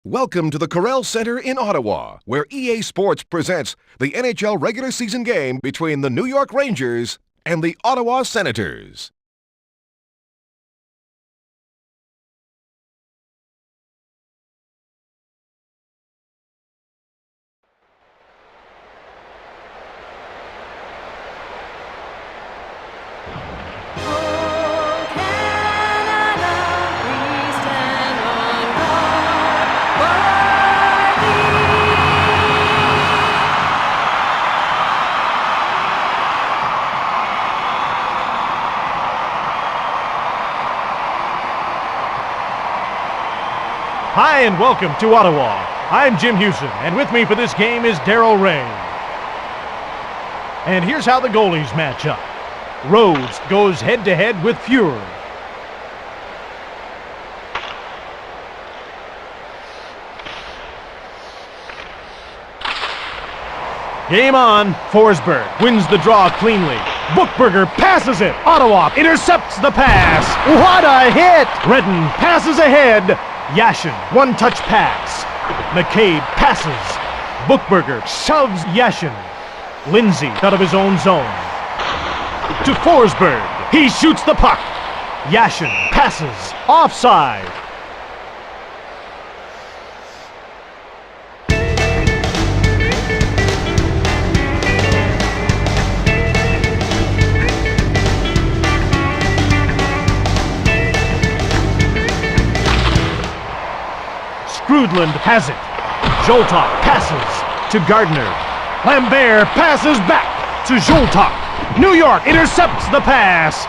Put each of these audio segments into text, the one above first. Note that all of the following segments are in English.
Welcome to the Corel Center in Ottawa, where EA Sports presents the NHL regular season game between the New York Rangers and the Ottawa Senators. Hi and welcome to Ottawa. I'm Jim Houston, and with me for this game is Darryl Ray. And here's how the goalies match up. Rhodes goes head-to-head with Fuhr. Game on. Forsberg wins the draw cleanly. Bookberger passes it. Ottawa intercepts the pass. What a hit! Redden passes ahead. Yashin, one-touch pass. McCabe passes. Bookberger shoves Yashin. Lindsay out of his own zone. To Forsberg. He shoots the puck. Yashin passes. Offside. Grudland has it. Zoltok passes to Gardner. Lambert passes back to Zoltok. New York intercepts the pass.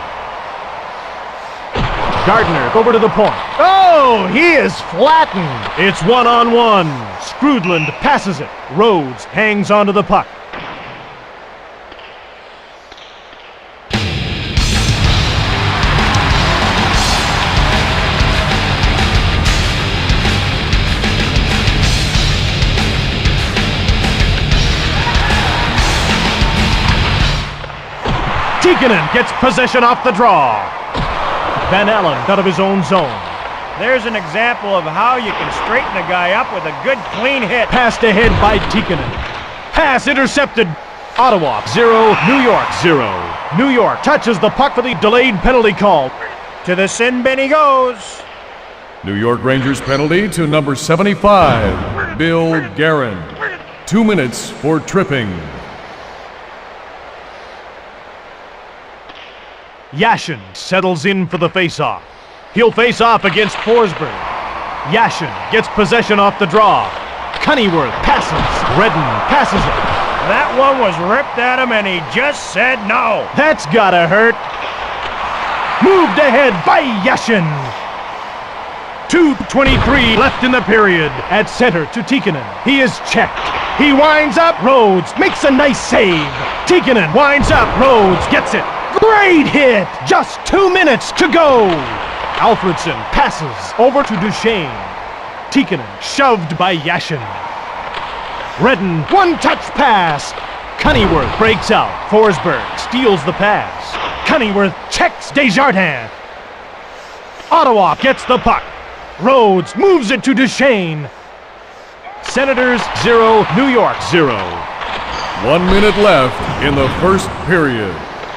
Gardner over to the point. Oh, he is flattened. It's one-on-one. Skrudland passes it. Rhodes hangs onto the puck. Tikkanen gets possession off the draw. Van Allen out of his own zone. There's an example of how you can straighten a guy up with a good, clean hit. Passed ahead by Tikkanen. Pass intercepted. Ottawa 0, New York 0. New York touches the puck for the delayed penalty call. To the sin bin he goes. New York Rangers penalty to number 75, Bill Guerin. 2 minutes for tripping. Yashin settles in for the face-off. He'll face off against Forsberg. Yashin gets possession off the draw. Cunnyworth passes. Redden passes it. That one was ripped at him and he just said no. That's gotta hurt. Moved ahead by Yashin. 2:23 left in the period. At center to Tikkanen. He is checked. He winds up. Rhodes makes a nice save. Tikkanen winds up. Rhodes gets it. Great hit! Just 2 minutes to go! Alfredson passes over to Duchesne. Tikkanen shoved by Yashin. Redden, one-touch pass. Cunnyworth breaks out. Forsberg steals the pass. Cunnyworth checks Desjardins. Ottawa gets the puck. Rhodes moves it to Duchesne. Senators 0, New York 0. 1 minute left in the first period.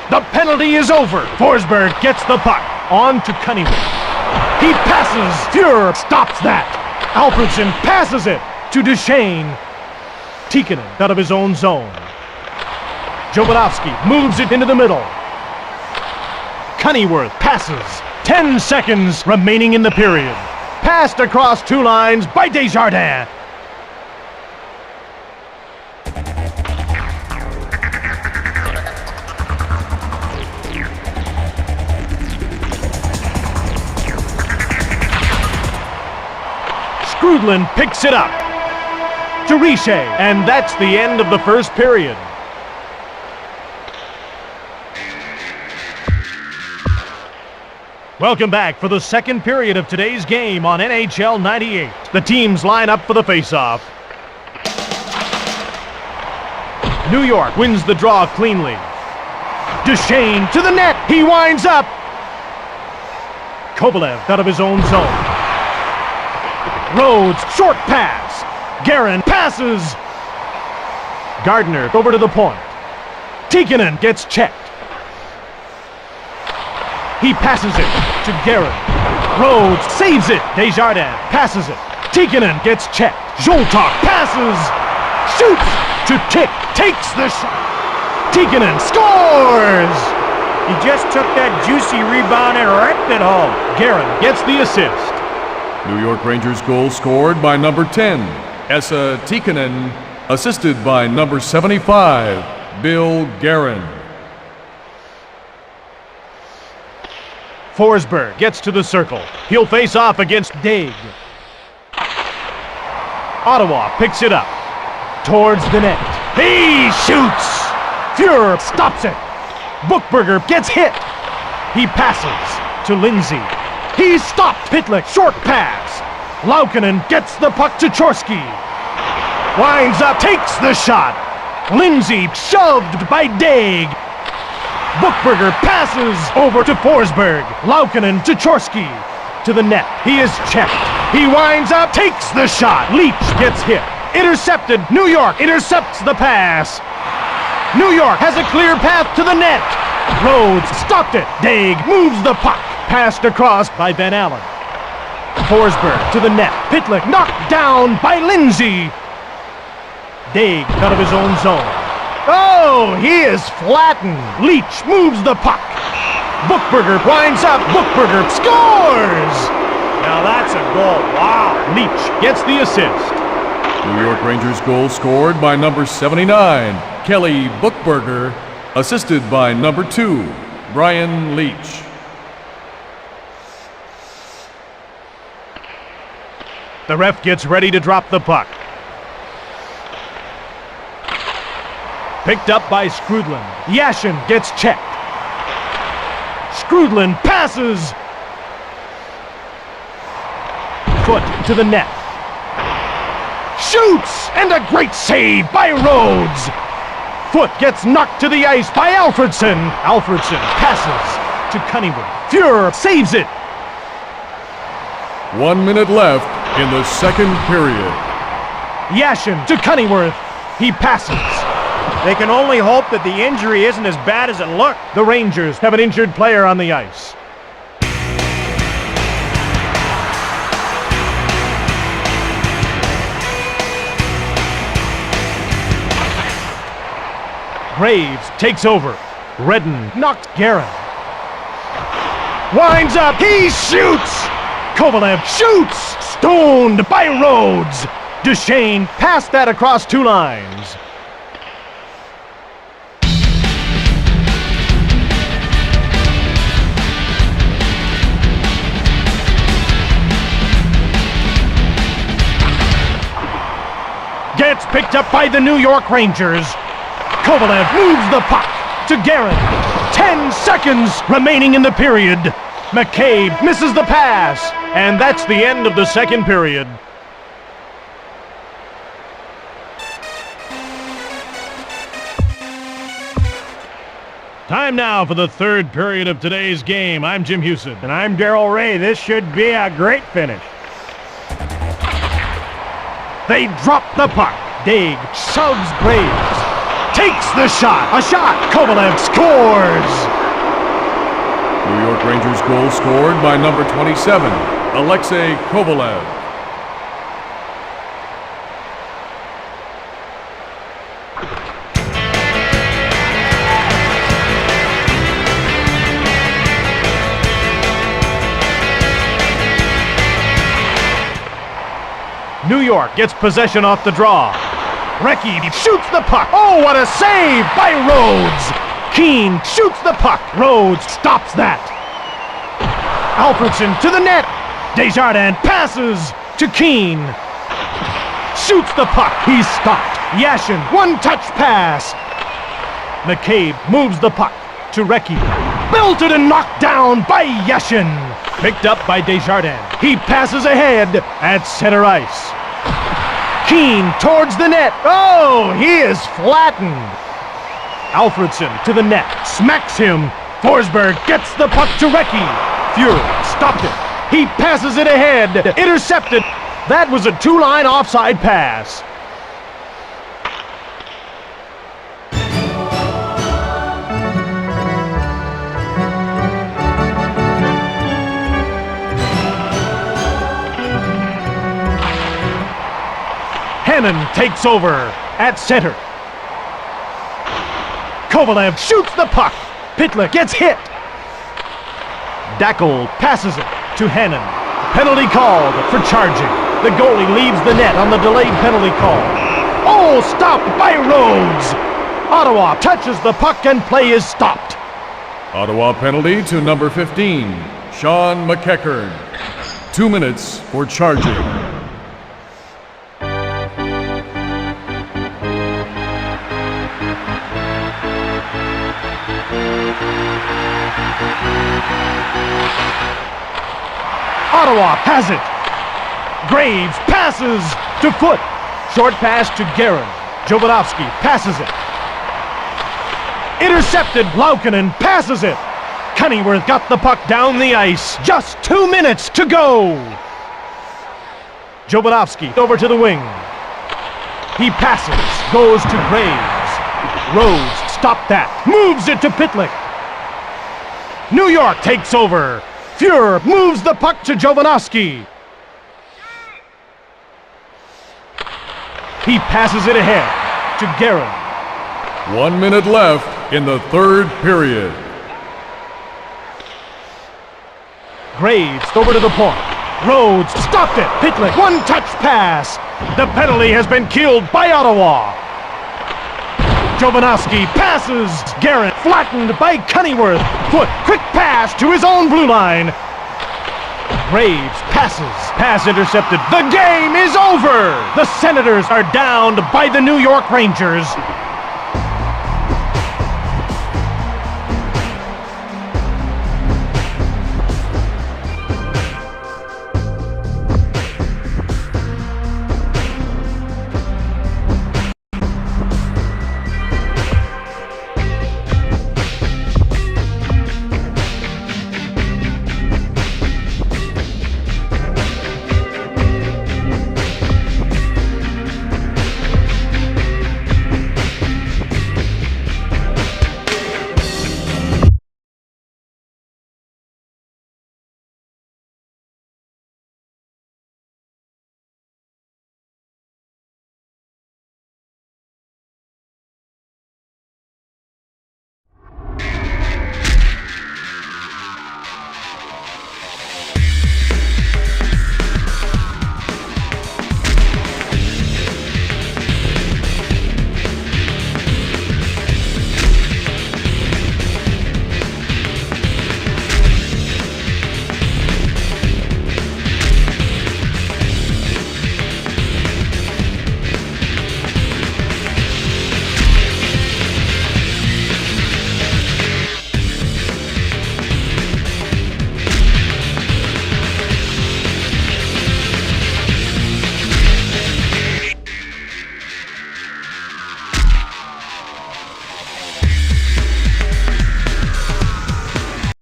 The penalty is over. Forsberg gets the puck. On to Cunningham. He passes. Fuhr stops that. Alfredson passes it to Duchesne. Tikkanen out of his own zone. Jovanovski moves it into the middle. Cunnyworth passes. 10 seconds remaining in the period. Passed across 2 lines by Desjardins. Skrudland picks it up to Riche, and that's the end of the first period. Welcome back for the second period of today's game on NHL 98. The teams line up for the faceoff. New York wins the draw cleanly. Duchesne to the net. He winds up. Kovalev out of his own zone. Rhodes, short pass. Guerin passes. Gardner over to the point. Tikkanen gets checked. He passes it to Guerin. Rhodes saves it. Desjardins passes it. Tikkanen gets checked. Zoltok passes. Shoots to Tick. Takes the shot. Tikkanen scores! He just took that juicy rebound and wrecked it home. Guerin gets the assist. New York Rangers goal scored by number 10, Esa Tikkanen, assisted by number 75, Bill Guerin. Forsberg gets to the circle. He'll face off against Daig. Ottawa picks it up. Towards the net. He shoots! Fuhrer stops it. Buchberger gets hit. He passes to Lindsay. He stopped. Pitlick, short pass. Laukkanen gets the puck to Chorsky. Winds up, takes the shot. Lindsay shoved by Daig. Buchberger passes over to Forsberg. Laukkanen to Chorsky. To the net. He is checked. He winds up, takes the shot. Leach gets hit. Intercepted. New York intercepts the pass. New York has a clear path to the net. Rhodes stopped it. Daig moves the puck. Passed across by Van Allen. Forsberg to the net. Pitlick knocked down by Lindsay. Daig out of his own zone. Oh, he is flattened. Leach moves the puck. Buchberger winds up. Buchberger scores! Now that's a goal. Wow. Leach gets the assist. New York Rangers goal scored by number 79, Kelly Buchberger, assisted by number 2, Brian Leach. The ref gets ready to drop the puck. Picked up by Skrudland. Yashin gets checked. Skrudland passes. Foot to the net. Shoots! And a great save by Rhodes. Foot gets knocked to the ice by Alfredson. Alfredson passes to Cunningham. Fuhrer saves it. 1 minute left in the second period. Yashin to Cunningworth. He passes. They can only hope that the injury isn't as bad as it looked. The Rangers have an injured player on the ice. Graves takes over. Redden knocks Guerin. Winds up. He shoots. Kovalev shoots. Stoned by Rhodes. Duchesne passed that across 2 lines. Gets picked up by the New York Rangers. Kovalev moves the puck to Guerin. 10 seconds remaining in the period. McCabe misses the pass. And that's the end of the second period. Time now for the third period of today's game. I'm Jim Hewson. And I'm Darrell Ray. This should be a great finish. They drop the puck. Daig shoves Graves. Takes the shot. A shot. Kovalev scores. New York Rangers goal scored by number 27, Alexei Kovalev. New York gets possession off the draw. Recchi shoots the puck. Oh, what a save by Rhodes. Keane shoots the puck. Rhodes stops that. Alfredson to the net. Desjardins passes to Keane. shoots the puck. He's stopped. Yashin, one-touch pass. McCabe moves the puck to Recchi. Belted and knocked down by Yashin. Picked up by Desjardins. He passes ahead at center ice. Keane towards the net. Oh, he is flattened. Alfredson to the net. Smacks him. Forsberg gets the puck to Recchi. Fury stopped it. He passes it ahead. Intercepted. That was a two-line offside pass. Hannon takes over at center. Kovalev shoots the puck. Pitlick gets hit. Dackel passes it to Hannon. Penalty called for charging. The goalie leaves the net on the delayed penalty call. Oh, stopped by Rhodes. Ottawa touches the puck and play is stopped. Ottawa penalty to number 15, Sean McEachern. 2 minutes for charging. Ottawa has it. Graves passes to Foot. Short pass to Guerin. Jovanovski passes it. Intercepted. Laukkanen passes it. Cunneyworth got the puck down the ice. Just 2 minutes to go. Jovanovski over to the wing. He passes. Goes to Graves. Rhodes stopped that. Moves it to Pitlick. New York takes over. Fuhrer moves the puck to Jovanovski. He passes it ahead to Guerin. 1 minute left in the third period. Graves over to the point. Rhodes stopped it. Pitlick, one-touch pass. The penalty has been killed by Ottawa. Jovanovski passes. Guerin flattened by Cunneyworth. Foot, quick pass to his own blue line. Graves passes. Pass intercepted. The game is over. The Senators are downed by the New York Rangers.